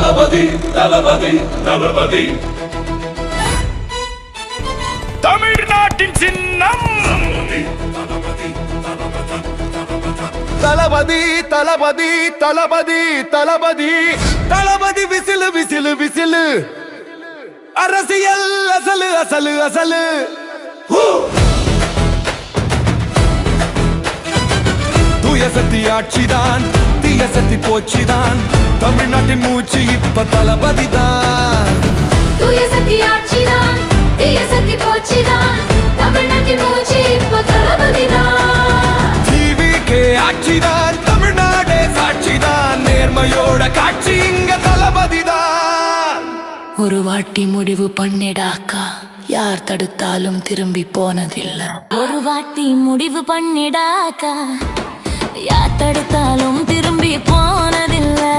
தளபதி தளபதி தளபதி தமிழ்நாட்டின் சின்னம் தளபதி தளபதி தளபதி தளபதி தளபதி whistle whistle whistle அரசியல் அசலு அசலு அசலு தூய சக்தி ஆட்சிதான் தீய சக்தி போச்சுதான் தமிழ்நாட்டின் மூச்சு இப்ப தளபதி தான் தூய சக்தி ஆட்சிதான் தீய சக்தி போச்சுதான் தமிழ்நாட்டின் மூச்சு இப்ப தளபதி தான் டிவிகே ஆட்சிதான் தமிழ்நாடே சாட்சிதான் நேர்மையோட காட்சி இங்க தளபதி தான் ஒரு வாட்டி முடிவு பண்ணிடாக்கா யார் தடுத்தாலும் திரும்பி போனதில்லை ஒரு வாட்டி முடிவு பண்ணிடாக்கா யார் தடுத்தாலும் திரும்பி போனதில்லை